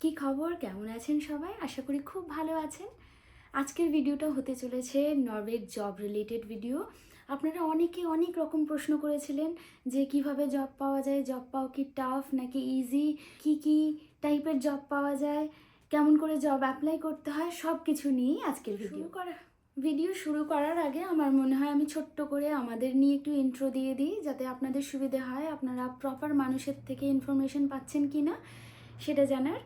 কি খবর, কেমন আছেন সবাই? আশা করি খুব ভালো আছেন। আজকের ভিডিওটা হতে চলেছে নরওয়ের জব রিলেটেড ভিডিও। আপনারা অনেকে অনেক রকম প্রশ্ন করেছিলেন যে কিভাবে জব পাওয়া যায়, জব পাওয়া কি টাফ নাকি ইজি, কি টাইপের জব পাওয়া যায়, কেমন করে জব অ্যাপ্লাই করতে হয়, সব কিছু নিয়েই আজকের ভিডিও শুরু করার আগে আমার মনে হয় আমি ছোট্ট করে আমাদের নিয়ে একটু ইন্ট্রো দিয়ে দিই, যাতে আপনাদের সুবিধে হয়, আপনারা প্রপার মানুষের থেকে ইনফরমেশন পাচ্ছেন কি না সেটা জানার।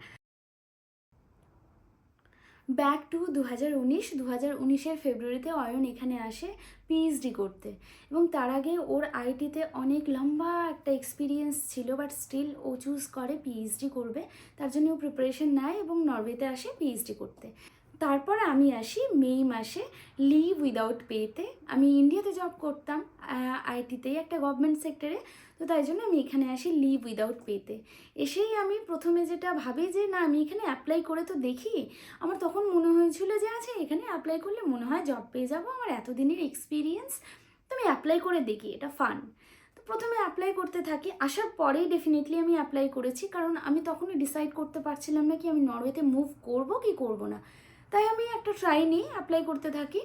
ব্যাক টু 2019 ফেব্রুয়ারিতে অয়ন এখানে আসে পিএইচডি করতে, এবং তার আগে ওর আইটিতে অনেক লম্বা একটা এক্সপিরিয়েন্স ছিল, বাট স্টিল ও চুজ করে পিএইচডি করবে। তার জন্য ও প্রিপারেশন নেয় এবং নরওয়েতে আসে পিএইচডি করতে। তারপর আমি আসি মে মাসে লিভ উইদাউট পেতে। আমি ইন্ডিয়াতে জব করতাম আইটিতেই, একটা গভর্নমেন্ট সেক্টরে, তো তাই জন্য আমি এখানে আসি লিভ উইদাউট পেতে। এসেই আমি প্রথমে যেটা ভাবি যে না, আমি এখানে অ্যাপ্লাই করে তো দেখি। আমার তখন মনে হয়েছিল যে আচ্ছা, এখানে অ্যাপ্লাই করলে মনে হয় জব পেয়ে যাবো, আমার এতদিনের এক্সপিরিয়েন্স, তো আমি অ্যাপ্লাই করে দেখি, এটা ফান। তো প্রথমে অ্যাপ্লাই করতে থাকি, আসার পরেই ডেফিনেটলি আমি অ্যাপ্লাই করেছি, কারণ আমি তখনই ডিসাইড করতে পারছিলাম না কি আমি নরওয়েতে মুভ করব কি করব না। তাই আমি একটা ট্রাই নিয়ে অ্যাপ্লাই করতে থাকি,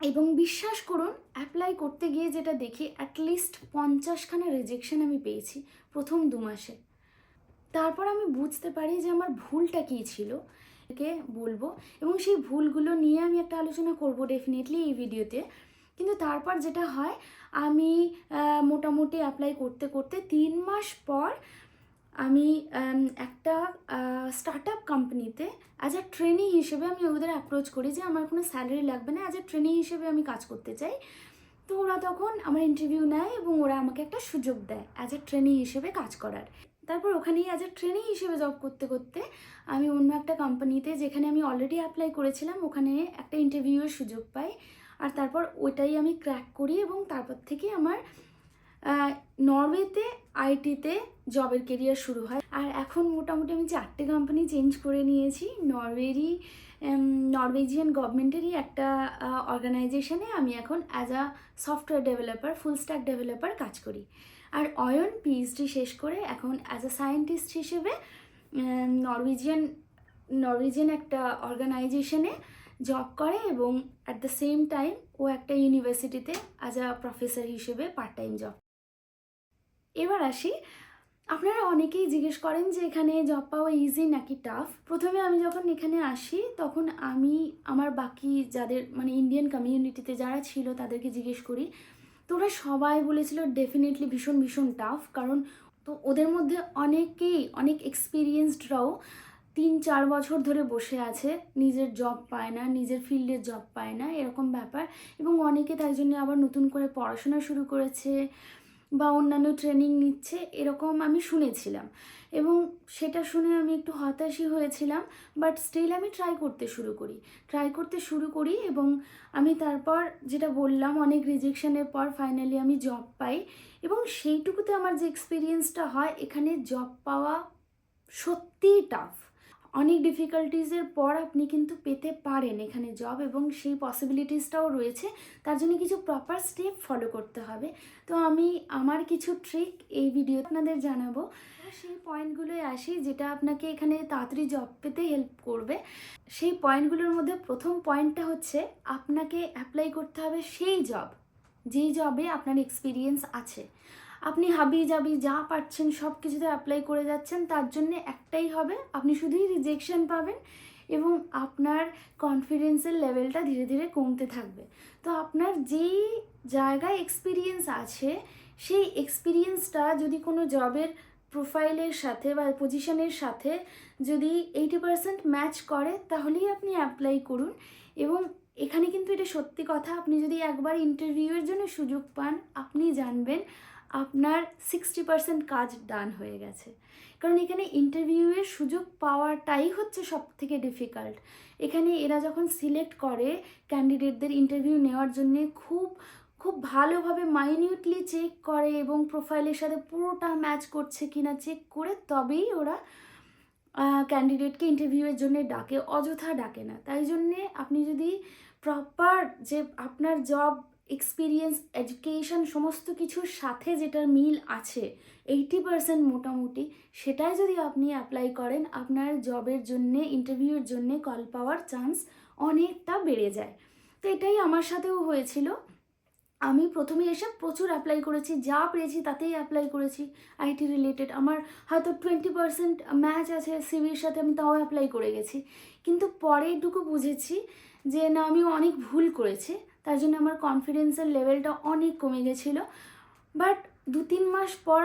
এবং বিশ্বাস করুন অ্যাপ্লাই করতে গিয়ে যেটা দেখি, অ্যাটলিস্ট 50খানা রিজেকশন আমি পেয়েছি প্রথম 2 মাসে। তারপর আমি বুঝতে পারি যে আমার ভুলটা কী ছিল, কে বলবো, এবং সেই ভুলগুলো নিয়ে আমি একটা আলোচনা করব ডেফিনেটলি এই ভিডিওতে। কিন্তু তারপর যেটা হয়, আমি মোটামুটি অ্যাপ্লাই করতে করতে 3 মাস পর আমি একটা স্টার্ট আপ কোম্পানিতে অ্যাজ আ ট্রেনি হিসেবে আমি ওদের অ্যাপ্রোচ করি যে আমার কোনো স্যালারি লাগবে না, অ্যাজ আ ট্রেনি হিসেবে আমি কাজ করতে চাই। তো ওরা তখন আমার ইন্টারভিউ নেয় এবং ওরা আমাকে একটা সুযোগ দেয় অ্যাজ আ ট্রেনি হিসেবে কাজ করার। তারপর ওখানেই অ্যাজ আ ট্রেনি হিসেবে জব করতে করতে আমি অন্য একটা কোম্পানিতে, যেখানে আমি অলরেডি অ্যাপ্লাই করেছিলাম, ওখানে একটা ইন্টারভিউয়ের সুযোগ পাই। আর তারপর ওইটাই আমি ক্র্যাক করি, এবং তারপর থেকে আমার নরওয়েতে আইটিতে জবের কেরিয়ার শুরু হয়। আর এখন মোটামুটি আমি 4টে কোম্পানি চেঞ্জ করে নিয়েছি। নরওয়েজিয়ান গভর্নমেন্টেরই একটা অর্গানাইজেশনে আমি এখন as a software developer, full stack developer কাজ করি। আর অয়ন পিএইচডি শেষ করে এখন অ্যাজ আ সায়েন্টিস্ট হিসেবে নরওয়েজিয়ান একটা অর্গানাইজেশনে জব করে, এবং অ্যাট দ্য সেম টাইম ও একটা ইউনিভার্সিটিতে অ্যাজ আ প্রফেসর হিসেবে পার্ট টাইম জব। এবার আসি, আপনারা অনেকেই জিজ্ঞেস করেন যে এখানে জব পাওয়া ইজি নাকি টাফ। প্রথমে আমি যখন এখানে আসি তখন আমি আমার বাকি যাদের মানে ইন্ডিয়ান কমিউনিটিতে যারা ছিল তাদেরকে জিজ্ঞেস করি, তো ওরা সবাই বলেছিল ডেফিনেটলি ভীষণ ভীষণ টাফ। কারণ তো ওদের মধ্যে অনেকেই, অনেক এক্সপিরিয়েন্সডরাও 3-4 বছর ধরে বসে আছে, নিজের জব পায় না, নিজের ফিল্ডের জব পায় না, এরকম ব্যাপার। এবং অনেকে তাই জন্য আবার নতুন করে পড়াশোনা শুরু করেছে বা অন্যান্য ট্রেনিং নিচ্ছে, এরকম আমি শুনেছিলাম। এবং সেটা শুনে আমি একটু হতাশই হয়েছিলাম, বাট স্টিল আমি ট্রাই করতে শুরু করি এবং আমি তারপর যেটা বললাম, অনেক রিজেকশনের পর ফাইনালি আমি জব পাই। এবং সেইটুকুতে আমার যে এক্সপিরিয়েন্সটা হয়, এখানে জব পাওয়া সত্যিই টাফ। অনেক ডিফিকাল্টিজের পর আপনি কিন্তু পেতে পারেন এখানে জব, এবং সেই পসিবিলিটিসটাও রয়েছে। তার জন্য কিছু প্রপার স্টেপ ফলো করতে হবে। তো আমি আমার কিছু ট্রিক এই ভিডিও আপনাদের জানাবো। সেই পয়েন্টগুলোয় আসি যেটা আপনাকে এখানে তাড়াতাড়ি জব পেতে হেল্প করবে। সেই পয়েন্টগুলোর মধ্যে প্রথম পয়েন্টটা হচ্ছে, আপনাকে অ্যাপ্লাই করতে হবে সেই জব, যেই জবে আপনার এক্সপিরিয়েন্স আছে। আপনি হাবিজাবি যা পাচ্ছেন সব কিছুতে অ্যাপ্লাই করে যাচ্ছেন, তার জন্যে একটাই হবে, আপনি শুধুই রিজেকশন পাবেন এবং আপনার কনফিডেন্সের লেভেলটা ধীরে ধীরে কমতে থাকবে। তো আপনার যেই জায়গায় এক্সপিরিয়েন্স আছে, সেই এক্সপিরিয়েন্সটা যদি কোনো জবের প্রোফাইলের সাথে বা পজিশনের সাথে যদি 80% ম্যাচ করে, তাহলেই আপনি অ্যাপ্লাই করুন। এবং এখানে কিন্তু এটা সত্যি কথা, আপনি যদি একবার ইন্টারভিউয়ের জন্য সুযোগ পান, আপনি জানবেন আপনার 60% কাজ ডান হয়ে গেছে। কারণ এখানে ইন্টারভিউয়ের সুযোগ পাওয়াটাই হচ্ছে সব থেকে ডিফিকাল্ট। এখানে এরা যখন সিলেক্ট করে ক্যান্ডিডেটদের ইন্টারভিউ নেওয়ার জন্যে খুব খুব ভালোভাবে মাইনিউটলি চেক করে, এবং প্রোফাইলের সাথে পুরোটা ম্যাচ করছে কিনা চেক করে তবেই ওরা ক্যান্ডিডেটকে ইন্টারভিউয়ের জন্য ডাকে, অযথা ডাকে না। তাই জন্যে আপনি যদি প্রপার যে আপনার জব এক্সপিরিয়েন্স, এডুকেশন সমস্ত কিছুর সাথে যেটার মিল আছে 80% মোটামুটি, সেটাই যদি আপনি অ্যাপ্লাই করেন আপনার জবের জন্যে, ইন্টারভিউর জন্যে কল পাওয়ার চান্স অনেকটা বেড়ে যায়। তো এটাই আমার সাথেও হয়েছিল। আমি প্রথমে এসে প্রচুর অ্যাপ্লাই করেছি, যা পেরেছি তাতেই অ্যাপ্লাই করেছি আইটি রিলেটেড। আমার হয়তো 20% ম্যাচ আছে সিভির সাথে, আমি তাও অ্যাপ্লাই করে গেছি। কিন্তু পরে এটুকু বুঝেছি যে না, আমি অনেক ভুল করেছি, তার জন্য আমার কনফিডেন্সের লেভেলটা অনেক কমে গেছিলো। বাট 2-3 মাস পর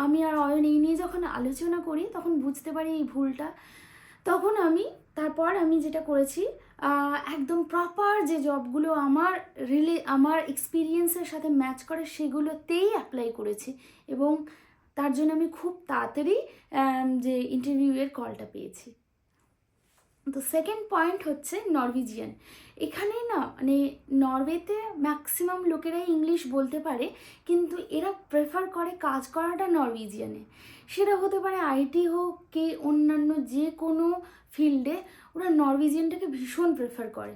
আমি আর অয়ন এই নিয়ে যখন আলোচনা করি তখন বুঝতে পারি এই ভুলটা। তখন তারপর আমি যেটা করেছি, একদম প্রপার যে জবগুলো আমার এক্সপিরিয়েন্সের সাথে ম্যাচ করে সেগুলোতেই অ্যাপ্লাই করেছি, এবং তার জন্য আমি খুব তাড়াতাড়ি যে ইন্টারভিউয়ের কলটা পেয়েছি। তো সেকেন্ড পয়েন্ট হচ্ছে নরওয়েজিয়ান। এখানে না মানে নরওয়েতে ম্যাক্সিমাম লোকেরাই ইংলিশ বলতে পারে, কিন্তু এরা প্রেফার করে কাজ করাটা নরওয়েজিয়ানে। সেটা হতে পারে আইটি হোক কি অন্যান্য যে কোনো ফিল্ডে, ওরা নরওয়েজিয়ানটাকে ভীষণ প্রেফার করে।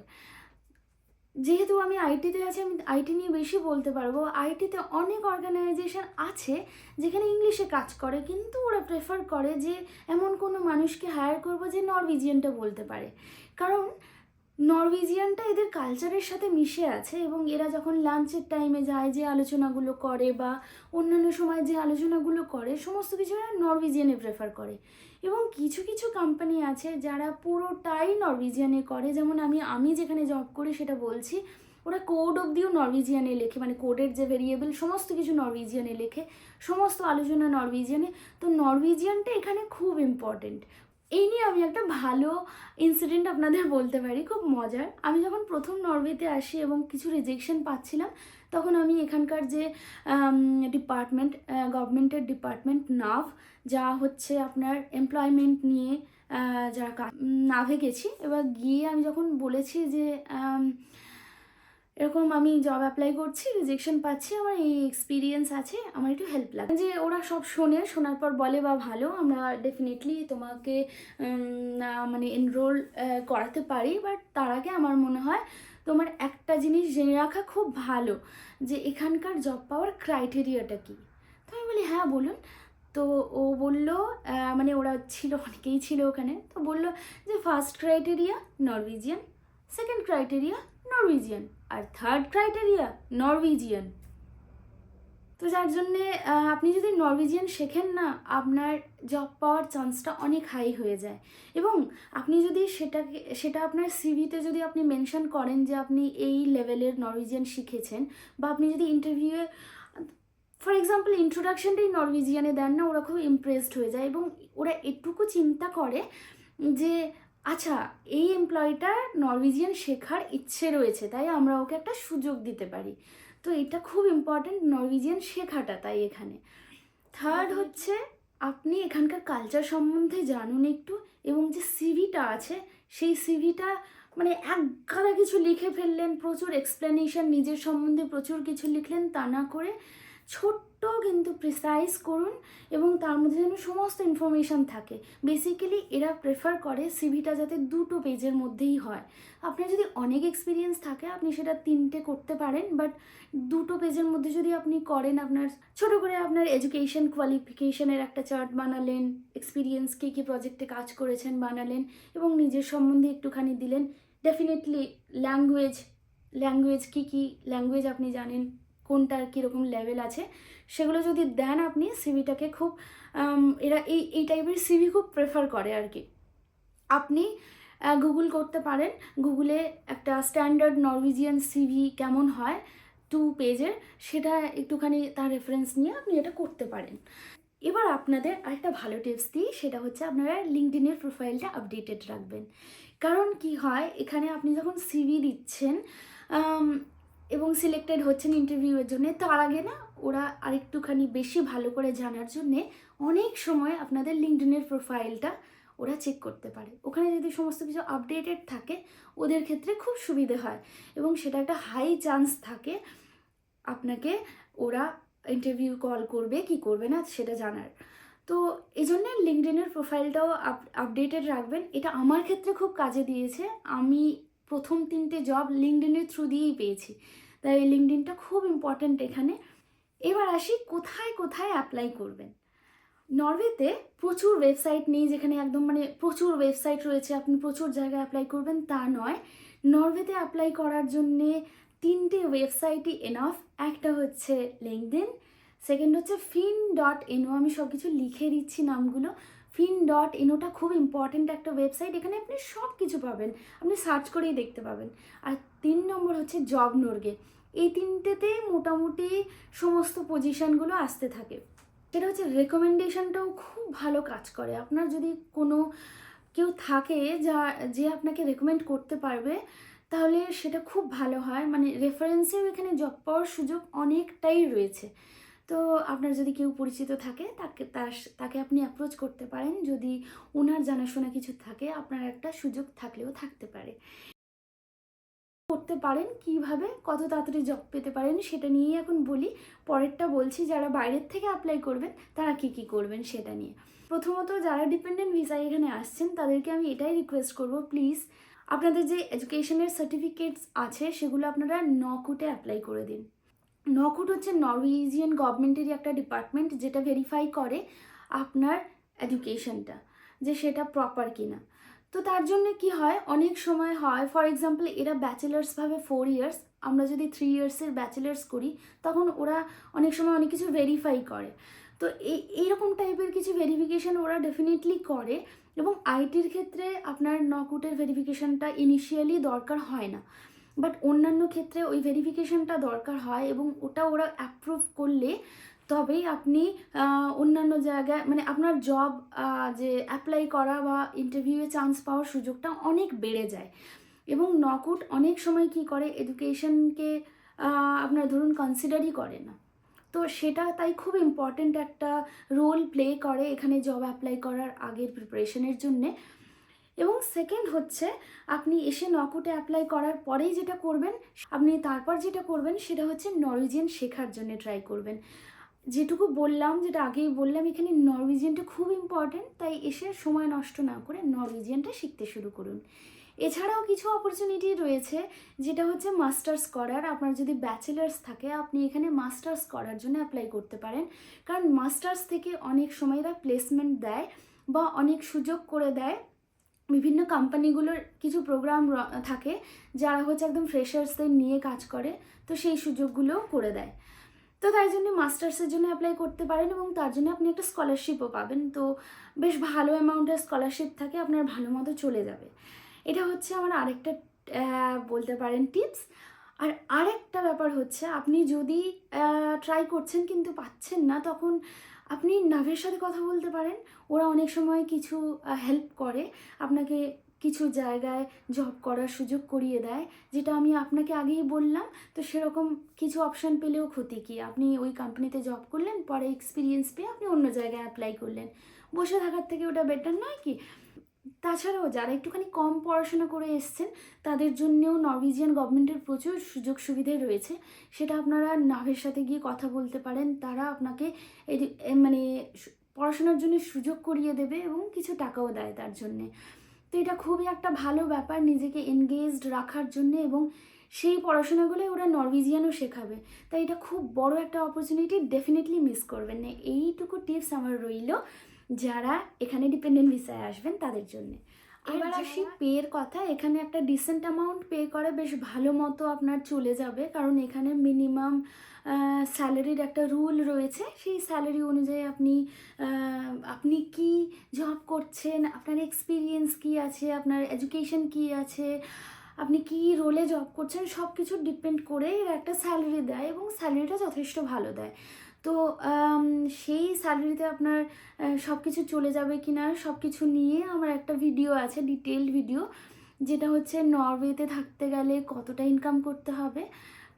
যেহেতু আমি আইটিতে আছি, আমি আইটি নিয়ে বেশি বলতে পারবো। আইটিতে অনেক অর্গানাইজেশন আছে যেখানে ইংলিশে কাজ করে, কিন্তু ওরা প্রেফার করে যে এমন কোনো মানুষকে হায়ার করবো যে নরওয়েজিয়ানটা বলতে পারে, কারণ নরওয়েজিয়ানটা এদের কালচারের সাথে মিশে আছে। এবং এরা যখন লাঞ্চের টাইমে যায়, যে আলোচনাগুলো করে বা অন্যান্য সময় যে আলোচনাগুলো করে, সমস্ত কিছু এরা নরওয়েজিয়ানে প্রেফার করে। এবং কিছু কিছু কোম্পানি আছে যারা পুরোটাই নরওয়েজিয়ানে করে, যেমন আমি যেখানে জব করি সেটা বলছি, ওরা কোড অবধিও নরওয়েজিয়ানে লেখে, মানে কোডের যে ভেরিয়েবল সমস্ত কিছু নরওয়েজিয়ানে লেখে, সমস্ত আলোচনা নরওয়েজিয়ানে। তো নরওয়েজিয়ানটা এখানে খুব ইম্পর্টেন্ট। এই নিয়ে আমি একটা ভালো ইনসিডেন্ট আপনাদের বলতে পারি, খুব মজার। আমি যখন প্রথম নরওয়েতে আসি এবং কিছু রিজেকশন পাচ্ছিলাম, তখন আমি এখানকার যে ডিপার্টমেন্ট, গভর্নমেন্টের ডিপার্টমেন্ট নাভ, যা হচ্ছে আপনার এমপ্লয়মেন্ট নিয়ে যারা নাভে গেছি। এবার গিয়ে আমি যখন বলেছি যে এরকম আমি জব অ্যাপ্লাই করছি, রিজেকশন পাচ্ছি, আমার এই এক্সপিরিয়েন্স আছে, আমার একটু হেল্প লাগে, যে ওরা সব শোনার পর বলে বা ভালো, আমরা ডেফিনেটলি তোমাকে মানে এনরোল করাতে পারি, বাট তার আগে আমার মনে হয় তোমার একটা জিনিস জেনে রাখা খুব ভালো, যে এখানকার জব পাওয়ার ক্রাইটেরিয়াটা কী। তো আমি বলি হ্যাঁ বলুন। তো ও বলল, মানে ওরা ছিল, অনেকেই ছিল ওখানে, তো বললো যে first criteria Norwegian, second criteria Norwegian, আর থার্ড ক্রাইটেরিয়া নরওয়েজিয়ান। তো যার জন্যে আপনি যদি নরওয়েজিয়ান শেখেন না, আপনার জব পাওয়ার চান্সটা অনেক হাই হয়ে যায়। এবং আপনি যদি সেটা আপনার সিভিতে যদি আপনি মেনশন করেন যে আপনি এই লেভেলের নরওয়েজিয়ান শিখেছেন, বা আপনি যদি ইন্টারভিউয়ে ফর এক্সাম্পল ইন্ট্রোডাকশনটাই নরওয়েজিয়ানে দেন না, ওরা খুব ইমপ্রেসড হয়ে যায়, এবং ওরা এটুকু চিন্তা করে যে আচ্ছা এই এমপ্লয়িটার নরওয়েজিয়ান শেখার ইচ্ছে রয়েছে, তাই আমরা ওকে একটা সুযোগ দিতে পারি। তো এটা খুব ইম্পর্ট্যান্ট নরওয়েজিয়ান শেখাটা। তাই এখানে থার্ড হচ্ছে আপনি এখানকার কালচার সম্বন্ধে জানুন একটু, এবং যে সিভিটা আছে সেই সিভিটা মানে এক গাদা কিছু লিখে ফেললেন, প্রচুর এক্সপ্লেনেশন নিজের সম্বন্ধে প্রচুর কিছু লিখলেন, তা না করে ছোট্ট কিন্তু প্রিসাইজ করুন, এবং তার মধ্যে যেন সমস্ত ইনফরমেশান থাকে। বেসিক্যালি এরা প্রেফার করে সিভিটা যাতে 2 পেজের মধ্যেই হয়। আপনার যদি অনেক এক্সপিরিয়েন্স থাকে আপনি সেটা 3টে করতে পারেন, বাট 2 পেজের মধ্যে যদি আপনি করেন, আপনার ছোট করে আপনার এডুকেশন কোয়ালিফিকেশনের একটা চার্ট বানালেন, এক্সপিরিয়েন্স কী কী প্রজেক্টে কাজ করেছেন বানালেন, এবং নিজের সম্বন্ধে একটুখানি দিলেন। ডেফিনেটলি ল্যাঙ্গুয়েজ কী ল্যাঙ্গুয়েজ আপনি জানেন, কোনটার কীরকম লেভেল আছে, সেগুলো যদি দেন আপনি সিভিটাকে খুব এরা এই টাইপের সিভি খুব প্রেফার করে আর কি। আপনি গুগল করতে পারেন, গুগলে একটা স্ট্যান্ডার্ড নরওয়েজিয়ান সিভি কেমন হয় 2 পেজের, সেটা একটুখানি তার রেফারেন্স নিয়ে আপনি এটা করতে পারেন। এবার আপনাদের আরেকটা ভালো টিপস দিই, সেটা হচ্ছে আপনারা লিঙ্কডইনের প্রোফাইলটা আপডেটেড রাখবেন। কারণ কি হয়, এখানে আপনি যখন সিভি দিচ্ছেন এবং সিলেক্টেড হচ্ছেন ইন্টারভিউয়ের জন্য, তার আগে না ওরা আরেকটুখানি বেশি ভালো করে জানার জন্যে অনেক সময় আপনাদের লিঙ্কডইনের প্রোফাইলটা ওরা চেক করতে পারে। ওখানে যদি সমস্ত কিছু আপডেটেড থাকে ওদের ক্ষেত্রে খুব সুবিধে হয়, এবং সেটা একটা হাই চান্স থাকে আপনাকে ওরা ইন্টারভিউ কল করবে কি করবে না সেটা জানার। তো এই জন্যে লিঙ্কডইনের প্রোফাইলটাও আপডেটেড রাখবেন। এটা আমার ক্ষেত্রে খুব কাজে দিয়েছে। আমি প্রথম 3টে জব লিঙ্কডইনের থ্রু দিয়েই পেয়েছি। তাই লিঙ্কডইনটা খুব ইম্পর্ট্যান্ট এখানে। এবার আসি কোথায় কোথায় অ্যাপ্লাই করবেন। নরওয়েতে প্রচুর ওয়েবসাইট নেই যেখানে একদম মানে প্রচুর ওয়েবসাইট রয়েছে, আপনি প্রচুর জায়গায় অ্যাপ্লাই করবেন তা নয়। নরওয়েতে অ্যাপ্লাই করার জন্যে 3টে ওয়েবসাইটই এনাফ। একটা হচ্ছে লিঙ্কডইন, সেকেন্ড হচ্ছে fin.no, আমি সব কিছু লিখে দিচ্ছি নামগুলো। fin.noটা খুব ইম্পর্টেন্ট একটা ওয়েবসাইট, এখানে আপনি সব কিছু পাবেন, আপনি সার্চ করেই দেখতে পাবেন। আর 3 নম্বর হচ্ছে জব নর্গে। এই 3টেতে মোটামুটি সমস্ত পজিশনগুলো আসতে থাকে। সেটা হচ্ছে রেকমেন্ডেশনটাও খুব ভালো কাজ করে। আপনার যদি কোনো কেউ থাকে যে আপনাকে রেকমেন্ড করতে পারবে, তাহলে সেটা খুব ভালো হয়। মানে রেফারেন্সেও এখানে জব পাওয়ার সুযোগ অনেকটাই রয়েছে। তো আপনার যদি কেউ পরিচিত থাকে তাকে আপনি অ্যাপ্রোচ করতে পারেন, যদি ওনার জানাশোনা কিছু থাকে, আপনার একটা সুযোগ থাকলেও থাকতে পারে। করতে পারেন কিভাবে কত তাড়াতাড়ি জব পেতে পারেন সেটা নিয়েই এখন বলি। পরেরটা বলছি যারা বাইরের থেকে অ্যাপ্লাই করবেন তারা কি করবেন সেটা নিয়ে। প্রথমত যারা ডিপেন্ডেন্ট ভিসায় এখানে আসছেন তাদেরকে আমি এটাই রিকোয়েস্ট করব, প্লিজ আপনাদের যে এডুকেশনের সার্টিফিকেটস আছে সেগুলো আপনারা নকুটে অ্যাপ্লাই করে দিন। নকুট হচ্ছে নরওয়েজিয়ান গভর্নমেন্টেরই একটা ডিপার্টমেন্ট যেটা ভেরিফাই করে আপনার এডুকেশনটা যে সেটা প্রপার কিনা। তো তার জন্য কি হয়, অনেক সময় হয় ফর এক্সাম্পল এরা ব্যাচেলার্স ভাবে 4 ইয়ার্স, আমরা যদি 3 ইয়ার্সের ব্যাচেলার্স করি তখন ওরা অনেক সময় অনেক কিছু ভেরিফাই করে। তো এইরকম টাইপের কিছু ভেরিফিকেশান ওরা ডেফিনেটলি করে, এবং আইটির ক্ষেত্রে আপনার নকুটের ভেরিফিকেশানটা ইনিশিয়ালি দরকার হয় না, বাট অন্যান্য ক্ষেত্রে ওই ভেরিফিকেশানটা দরকার হয়, এবং ওটা ওরা অ্যাপ্রুভ করলে তবেই আপনি অন্যান্য জায়গায় মানে আপনার জব যে অ্যাপ্লাই করা বা ইন্টারভিউয়ে চান্স পাওয়ার সুযোগটা অনেক বেড়ে যায়। এবং নকুট অনেক সময় কি করে, এডুকেশনকে আপনার ধরুন কনসিডারই করে না। তো সেটা তাই খুব ইম্পর্ট্যান্ট একটা রোল প্লে করে এখানে জব অ্যাপ্লাই করার আগের প্রিপারেশনের জন্যে। এবং সেকেন্ড হচ্ছে আপনি এসে নকুটে অ্যাপ্লাই করার পরেই যেটা করবেন, আপনি তারপর যেটা করবেন সেটা হচ্ছে নরওয়েজিয়ান শেখার জন্য ট্রাই করবেন। যেটুকু বললাম, যেটা আগেই বললাম, এখানে নরওয়েজিয়ানটা খুব ইম্পর্ট্যান্ট, তাই এসে সময় নষ্ট না করে নরওয়েজিয়ানটা শিখতে শুরু করুন। এছাড়াও কিছু অপরচুনিটি রয়েছে, যেটা হচ্ছে মাস্টার্স করার। আপনার যদি ব্যাচেলার্স থাকে আপনি এখানে মাস্টার্স করার জন্য অ্যাপ্লাই করতে পারেন, কারণ মাস্টার্স থেকে অনেক সময়রা প্লেসমেন্ট দেয় বা অনেক সুযোগ করে দেয়। বিভিন্ন কোম্পানিগুলোর কিছু প্রোগ্রাম থাকে যারা হচ্ছে একদম ফ্রেশার্সদের নিয়ে কাজ করে, তো সেই সুযোগগুলোও করে দেয়। তো তাই জন্য মাস্টার্সের জন্য অ্যাপ্লাই করতে পারেন, এবং তার জন্য আপনি একটা স্কলারশিপও পাবেন। তো বেশ ভালো অ্যামাউন্টের স্কলারশিপ থাকে, আপনার ভালো মতো চলে যাবে। এটা হচ্ছে আমার আরেকটা বলতে পারেন টিপস। আর আরেকটা ব্যাপার হচ্ছে, আপনি যদি ট্রাই করছেন কিন্তু পাচ্ছেন না, তখন আপনি নাভের সাথে কথা বলতে পারেন। ওরা অনেক সময় কিছু হেল্প করে, আপনাকে কিছু জায়গায় জব করার সুযোগ করিয়ে দেয়, যেটা আমি আপনাকে আগেই বললাম। তো সেরকম কিছু অপশান পেলেও ক্ষতি কী, আপনি ওই কোম্পানিতে জব করলেন, পরে এক্সপিরিয়েন্স পেয়ে আপনি অন্য জায়গায় অ্যাপ্লাই করলেন, বসে থাকার থেকে ওটা বেটার নয় কি? তাছাড়াও যারা একটুখানি কম পড়াশোনা করে এসছেন তাদের জন্যেও নরওয়েজিয়ান গভর্নমেন্টের প্রচুর সুযোগ সুবিধে রয়েছে, সেটা আপনারা নাভের সাথে গিয়ে কথা বলতে পারেন। তারা আপনাকে মানে পড়াশোনার জন্য সুযোগ করিয়ে দেবে এবং কিছু টাকাও দেয় তার জন্যে। তো এটা খুবই একটা ভালো ব্যাপার নিজেকে এনগেজড রাখার জন্য, এবং সেই পড়াশোনাগুলোই ওরা নরওয়েজিয়ানও শেখাবে। তাই এটা খুব বড় একটা অপরচুনিটি, ডেফিনেটলি মিস করবেন না। এইটুকু টিপস আমার রইল যারা এখানে ডিপেন্ডেন্ট ভিসায় আসবেন তাদের জন্য। এবার আসি পের কথা। এখানে একটা ডিসেন্ট অ্যামাউন্ট পে করে বেশ ভালো মতো আপনার চলে যাবে, কারণ এখানে মিনিমাম স্যালারির একটা রুল রয়েছে। সেই স্যালারি অনুযায়ী আপনি কি জব করছেন, আপনার এক্সপিরিয়েন্স কি আছে, আপনার এডুকেশন কি আছে, আপনি কি রোলে জব করছেন, সব কিছু ডিপেন্ড করে এরা একটা স্যালারি দেয়, এবং স্যালারিটা যথেষ্ট ভালো দেয়। তো সেই স্যালারিতে আপনার সব কিছু চলে যাবে কি না সব কিছু নিয়ে আমার একটা ভিডিও আছে, ডিটেলড ভিডিও, যেটা হচ্ছে নরওয়েতে থাকতে গেলে কতটা ইনকাম করতে হবে,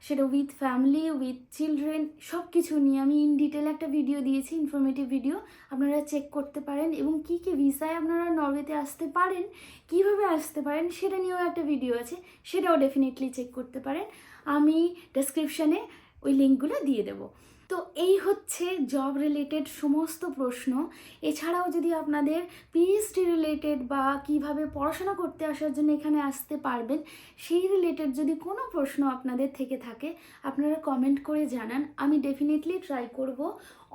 সেটা উইথ ফ্যামিলি, উইথ চিলড্রেন, সব কিছু নিয়ে আমি ইন ডিটেল একটা ভিডিও দিয়েছি, ইনফরমেটিভ ভিডিও। আপনারা চেক করতে পারেন, এবং কী কী ভিসায় আপনারা নরওয়েতে আসতে পারেন, কীভাবে আসতে পারেন সেটা নিয়েও একটা ভিডিও আছে, সেটাও ডেফিনেটলি চেক করতে পারেন। আমি ডেসক্রিপশানে ওই লিঙ্কগুলো দিয়ে দেবো। তো এই হচ্ছে জব রিলেটেড সমস্ত প্রশ্ন। এছাড়াও যদি আপনাদের পিএইচডি রিলেটেড বা কিভাবে পড়াশোনা করতে আসার জন্য এখানে আসতে পারবেন সেই রিলেটেড যদি কোনো প্রশ্ন আপনাদের থেকে থাকে আপনারা কমেন্ট করে জানান। আমি ডেফিনেটলি ট্রাই করব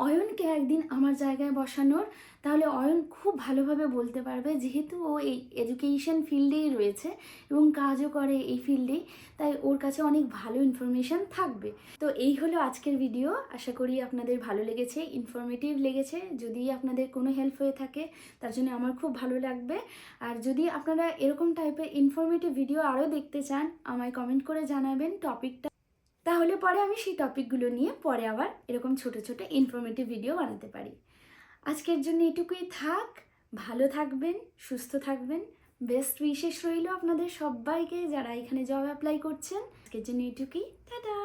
অয়নকে একদিন আমার জায়গায় বসানোর। তাহলে অয়ন খুব ভালোভাবে বলতে পারবে, যেহেতু ও এই এডুকেশন ফিল্ডেই রয়েছে এবং কাজও করে এই ফিল্ডেই, তাই ওর কাছে অনেক ভালো ইনফরমেশান থাকবে। তো এই হলো আজকের ভিডিও। আশা করি আপনাদের ভালো লেগেছে, ইনফরমেটিভ লেগেছে। যদি আপনাদের কোনো হেল্প হয়ে থাকে তার জন্য আমার খুব ভালো লাগবে। আর যদি আপনারা এরকম টাইপের ইনফরমেটিভ ভিডিও আরও দেখতে চান আমায় কমেন্ট করে জানাবেন টপিকটা, তাহলে পরে আমি সেই টপিকগুলো নিয়ে পরে আবার এরকম ছোট ছোট ইনফরমেটিভ ভিডিও বানাতে পারি। আজকের জন্য এটুকুই থাক। ভালো থাকবেন, সুস্থ থাকবেন। বেস্ট উইশেস রইল আপনাদের সবাইকে যারা এখানে জব অ্যাপ্লাই করছেন। আজকের জন্য এটুকুই। টাটা।